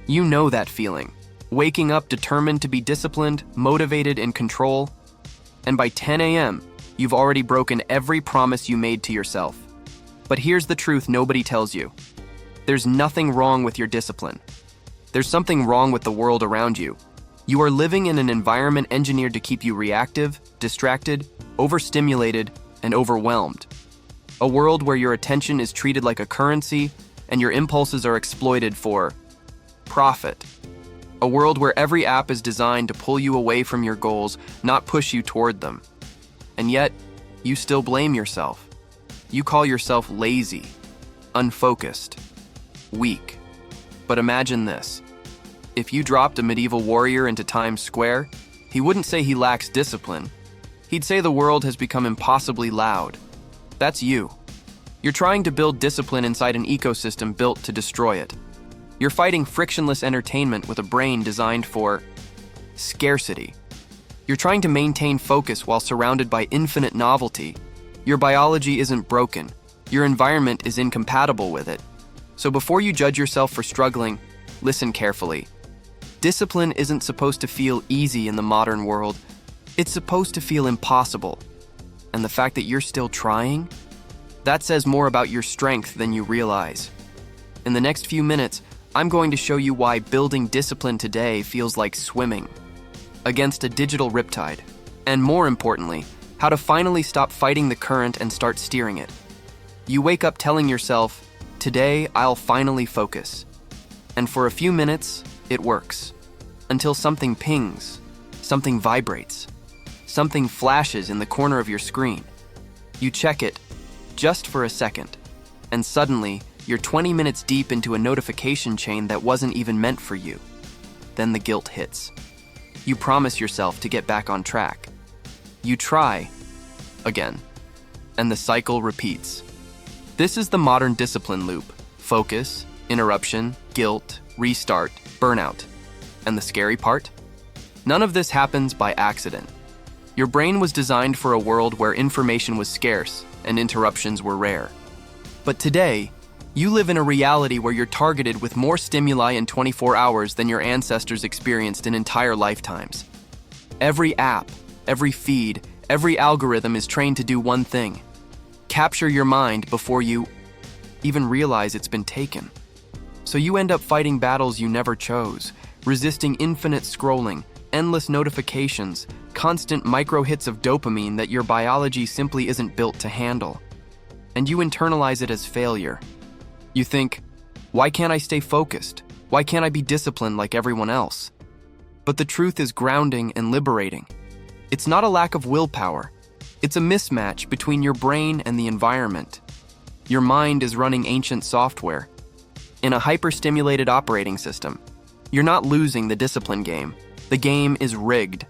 You know that feeling. Waking up determined to be disciplined, motivated, in control. And by 10 a.m., you've already broken every promise you made to yourself. But here's the truth nobody tells you. There's nothing wrong with your discipline. There's something wrong with the world around you. You are living in an environment engineered to keep you reactive, distracted, overstimulated, and overwhelmed. A world where your attention is treated like a currency and your impulses are exploited for profit. A world where every app is designed to pull you away from your goals, not push you toward them. And yet, you still blame yourself. You call yourself lazy, unfocused, weak. But imagine this. If you dropped a medieval warrior into Times Square, he wouldn't say he lacks discipline. He'd say the world has become impossibly loud. That's you. You're trying to build discipline inside an ecosystem built to destroy it. You're fighting frictionless entertainment with a brain designed for scarcity. You're trying to maintain focus while surrounded by infinite novelty. Your biology isn't broken. Your environment is incompatible with it. So before you judge yourself for struggling, listen carefully. Discipline isn't supposed to feel easy in the modern world. It's supposed to feel impossible. And the fact that you're still trying, that says more about your strength than you realize. In the next few minutes, I'm going to show you why building discipline today feels like swimming against a digital riptide, and more importantly, how to finally stop fighting the current and start steering it. You wake up telling yourself, today I'll finally focus. And for a few minutes, it works. Until something pings, something vibrates, something flashes in the corner of your screen. You check it, just for a second, and suddenly, you're 20 minutes deep into a notification chain that wasn't even meant for you. Then the guilt hits. You promise yourself to get back on track. You try again, and the cycle repeats. This is the modern discipline loop: focus, interruption, guilt, restart, burnout. And the scary part? None of this happens by accident. Your brain was designed for a world where information was scarce and interruptions were rare. But today, you live in a reality where you're targeted with more stimuli in 24 hours than your ancestors experienced in entire lifetimes. Every app, every feed, every algorithm is trained to do one thing: capture your mind before you even realize it's been taken. So you end up fighting battles you never chose, resisting infinite scrolling, endless notifications, constant micro hits of dopamine that your biology simply isn't built to handle. And you internalize it as failure. You think, why can't I stay focused? Why can't I be disciplined like everyone else? But the truth is grounding and liberating. It's not a lack of willpower. It's a mismatch between your brain and the environment. Your mind is running ancient software in a hyper-stimulated operating system. You're not losing the discipline game. The game is rigged.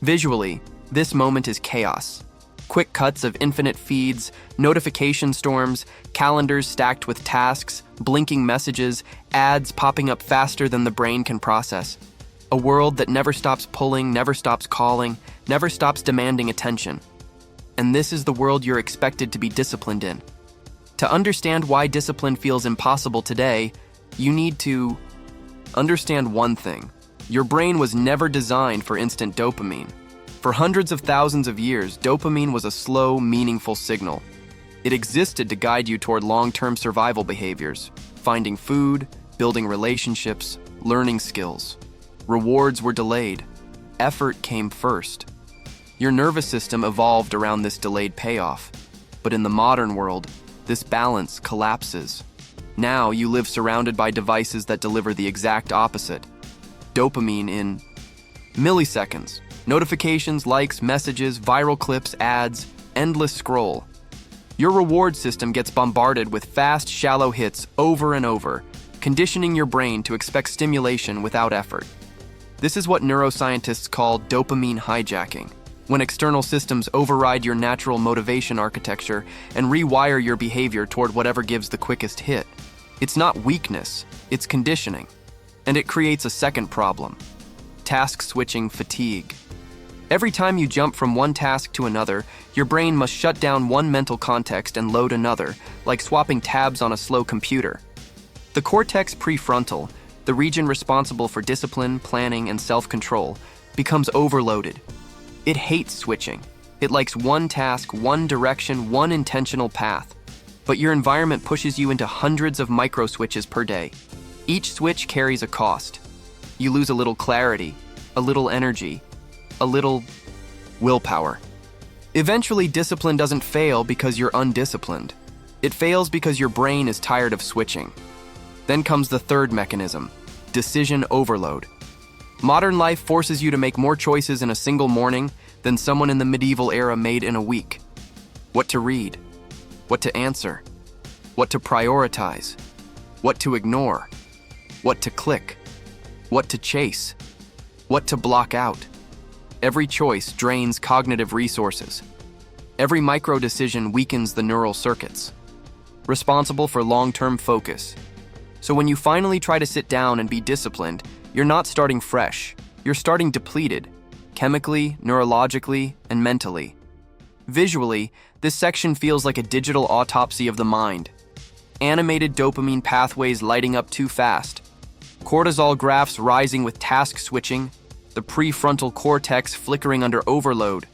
Visually, this moment is chaos. Quick cuts of infinite feeds, notification storms, calendars stacked with tasks, blinking messages, ads popping up faster than the brain can process. A world that never stops pulling, never stops calling, never stops demanding attention. And this is the world you're expected to be disciplined in. To understand why discipline feels impossible today, you need to understand one thing. Your brain was never designed for instant dopamine. For hundreds of thousands of years, dopamine was a slow, meaningful signal. It existed to guide you toward long-term survival behaviors, finding food, building relationships, learning skills. Rewards were delayed. Effort came first. Your nervous system evolved around this delayed payoff. But in the modern world, this balance collapses. Now you live surrounded by devices that deliver the exact opposite. Dopamine in milliseconds. Notifications, likes, messages, viral clips, ads, endless scroll. Your reward system gets bombarded with fast, shallow hits over and over, conditioning your brain to expect stimulation without effort. This is what neuroscientists call dopamine hijacking, when external systems override your natural motivation architecture and rewire your behavior toward whatever gives the quickest hit. It's not weakness, it's conditioning. And it creates a second problem: task switching fatigue. Every time you jump from one task to another, your brain must shut down one mental context and load another, like swapping tabs on a slow computer. The cortex prefrontal, the region responsible for discipline, planning, and self-control, becomes overloaded. It hates switching. It likes one task, one direction, one intentional path. But your environment pushes you into hundreds of micro switches per day. Each switch carries a cost. You lose a little clarity, a little energy, a little willpower. Eventually, discipline doesn't fail because you're undisciplined. It fails because your brain is tired of switching. Then comes the third mechanism, decision overload. Modern life forces you to make more choices in a single morning than someone in the medieval era made in a week. What to read, what to answer, what to prioritize, what to ignore, what to click, what to chase, what to block out. Every choice drains cognitive resources. Every micro decision weakens the neural circuits, responsible for long-term focus. So when you finally try to sit down and be disciplined, you're not starting fresh. You're starting depleted, chemically, neurologically, and mentally. Visually, this section feels like a digital autopsy of the mind. Animated dopamine pathways lighting up too fast, cortisol graphs rising with task switching, the prefrontal cortex flickering under overload,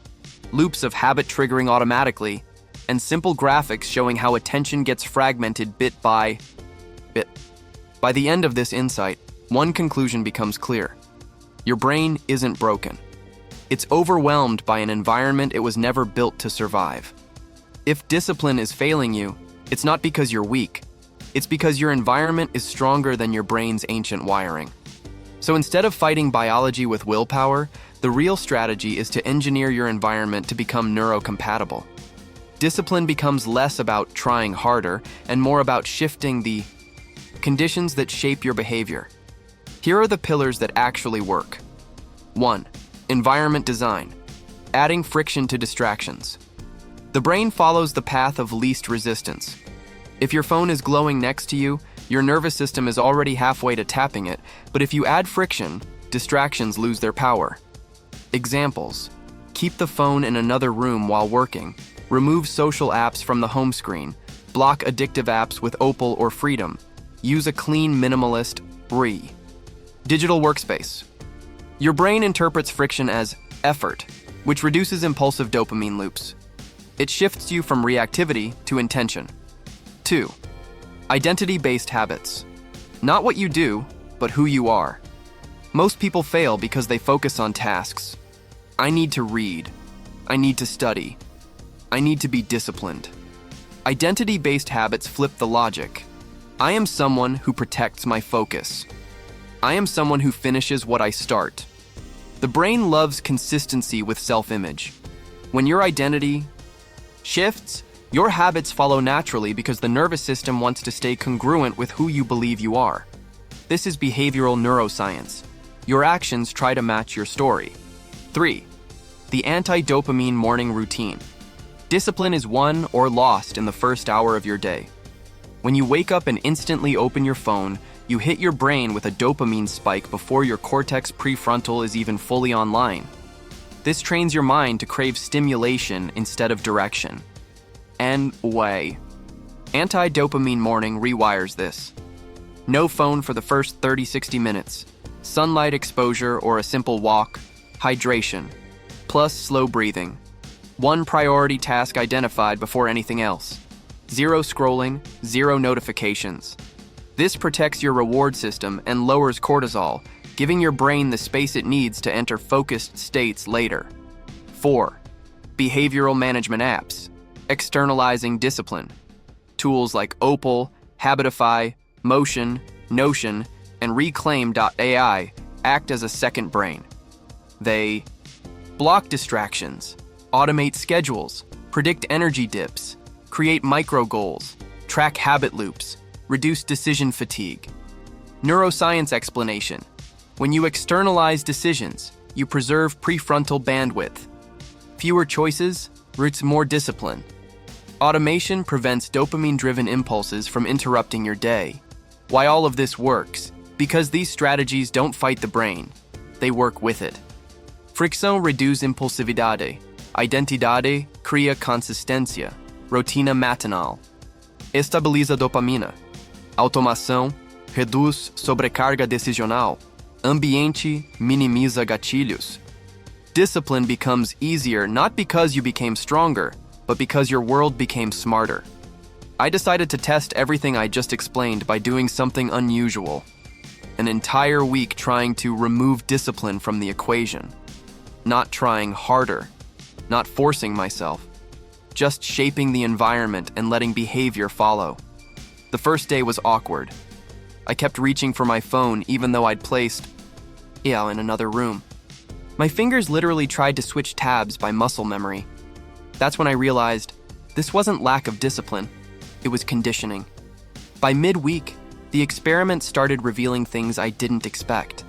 loops of habit triggering automatically, and simple graphics showing how attention gets fragmented bit by bit. By the end of this insight, one conclusion becomes clear. Your brain isn't broken. It's overwhelmed by an environment it was never built to survive. If discipline is failing you, it's not because you're weak. It's because your environment is stronger than your brain's ancient wiring. So instead of fighting biology with willpower, the real strategy is to engineer your environment to become neurocompatible. Discipline becomes less about trying harder and more about shifting the conditions that shape your behavior. Here are the pillars that actually work. 1. Environment design. Adding friction to distractions. The brain follows the path of least resistance. If your phone is glowing next to you, your nervous system is already halfway to tapping it, but if you add friction, distractions lose their power. Examples. Keep the phone in another room while working. Remove social apps from the home screen. Block addictive apps with Opal or Freedom. Use a clean minimalist RE. Digital workspace. Your brain interprets friction as effort, which reduces impulsive dopamine loops. It shifts you from reactivity to intention. 2. Identity-based habits. Not what you do, but who you are. Most people fail because they focus on tasks. I need to read. I need to study. I need to be disciplined. Identity-based habits flip the logic. I am someone who protects my focus. I am someone who finishes what I start. The brain loves consistency with self-image. When your identity shifts, your habits follow naturally because the nervous system wants to stay congruent with who you believe you are. This is behavioral neuroscience. Your actions try to match your story. 3. The anti-dopamine morning routine. Discipline is won or lost in the first hour of your day. When you wake up and instantly open your phone, you hit your brain with a dopamine spike before your cortex prefrontal is even fully online. This trains your mind to crave stimulation instead of direction. And way. Anti-dopamine morning rewires this. No phone for the first 30-60 minutes. Sunlight exposure or a simple walk. Hydration. Plus slow breathing. One priority task identified before anything else. Zero scrolling, zero notifications. This protects your reward system and lowers cortisol, giving your brain the space it needs to enter focused states later. 4. Behavioral management apps. Externalizing discipline. Tools like Opal, Habitify, Motion, Notion, and Reclaim.ai act as a second brain. They block distractions, automate schedules, predict energy dips, create micro goals, track habit loops, reduce decision fatigue. Neuroscience explanation. When you externalize decisions, you preserve prefrontal bandwidth. Fewer choices roots more discipline. Automation prevents dopamine-driven impulses from interrupting your day. Why all of this works? Because these strategies don't fight the brain, they work with it. Fricção reduz impulsividade. Identidade cria consistência. Rotina matinal. Estabiliza dopamina. Automação reduz sobrecarga decisional. Ambiente minimiza gatilhos. Discipline becomes easier not because you became stronger, but because your world became smarter. I decided to test everything I just explained by doing something unusual. An entire week trying to remove discipline from the equation. Not trying harder, not forcing myself, just shaping the environment and letting behavior follow. The first day was awkward. I kept reaching for my phone even though I'd placed in another room. My fingers literally tried to switch tabs by muscle memory. That's when I realized this wasn't lack of discipline, it was conditioning. By midweek, the experiment started revealing things I didn't expect.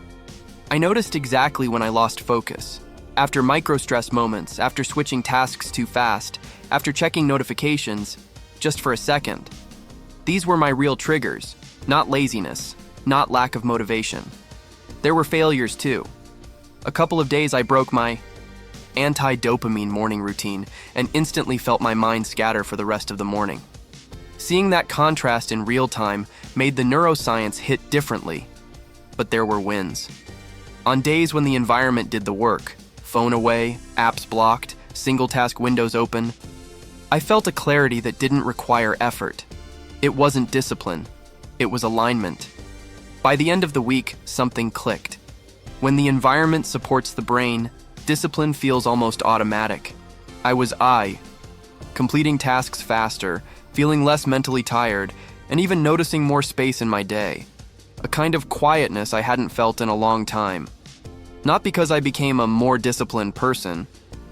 I noticed exactly when I lost focus. After micro-stress moments, after switching tasks too fast, after checking notifications, just for a second. These were my real triggers, not laziness, not lack of motivation. There were failures too. A couple of days I broke my anti-dopamine morning routine and instantly felt my mind scatter for the rest of the morning. Seeing that contrast in real time made the neuroscience hit differently, but there were wins. On days when the environment did the work, phone away, apps blocked, single task windows open, I felt a clarity that didn't require effort. It wasn't discipline, it was alignment. By the end of the week, something clicked. When the environment supports the brain, discipline feels almost automatic. I was completing tasks faster, feeling less mentally tired, and even noticing more space in my day. A kind of quietness I hadn't felt in a long time. Not because I became a more disciplined person,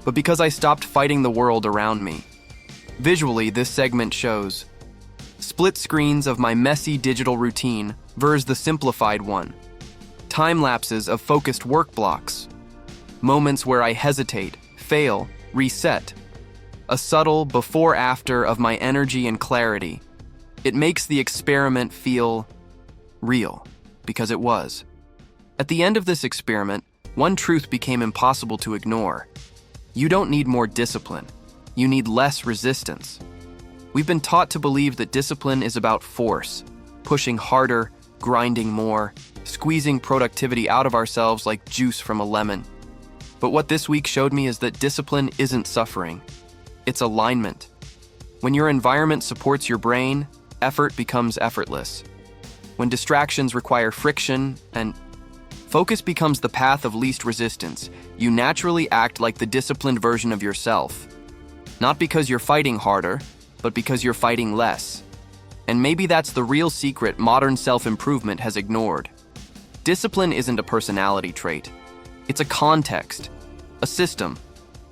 but because I stopped fighting the world around me. Visually, this segment shows split screens of my messy digital routine versus the simplified one. Time lapses of focused work blocks. Moments where I hesitate, fail, reset. A subtle before-after of my energy and clarity. It makes the experiment feel real, because it was. At the end of this experiment, one truth became impossible to ignore. You don't need more discipline. You need less resistance. We've been taught to believe that discipline is about force, pushing harder, grinding more, squeezing productivity out of ourselves like juice from a lemon. But what this week showed me is that discipline isn't suffering. It's alignment. When your environment supports your brain, effort becomes effortless. When distractions require friction and focus becomes the path of least resistance, you naturally act like the disciplined version of yourself. Not because you're fighting harder, but because you're fighting less. And maybe that's the real secret modern self-improvement has ignored. Discipline isn't a personality trait. It's a context, a system,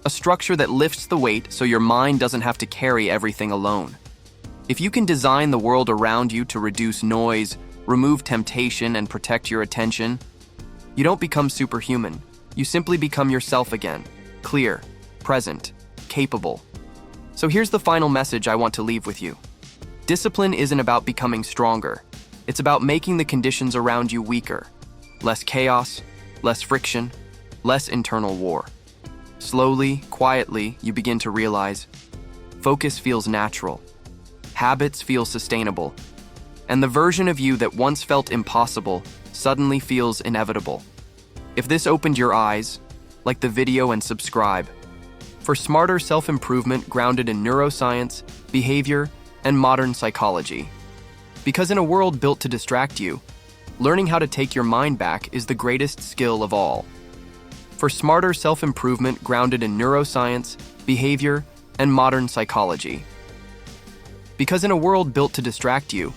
a structure that lifts the weight so your mind doesn't have to carry everything alone. If you can design the world around you to reduce noise, remove temptation, and protect your attention, you don't become superhuman. You simply become yourself again, clear, present, capable. So here's the final message I want to leave with you. Discipline isn't about becoming stronger. It's about making the conditions around you weaker. Less chaos, less friction, less internal war. Slowly, quietly, you begin to realize focus feels natural. Habits feel sustainable. And the version of you that once felt impossible suddenly feels inevitable. If this opened your eyes, like the video and subscribe. For smarter self-improvement grounded in neuroscience, behavior, and modern psychology. Because in a world built to distract you, learning how to take your mind back is the greatest skill of all. For smarter self-improvement grounded in neuroscience, behavior, and modern psychology. Because in a world built to distract you,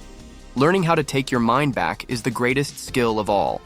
learning how to take your mind back is the greatest skill of all.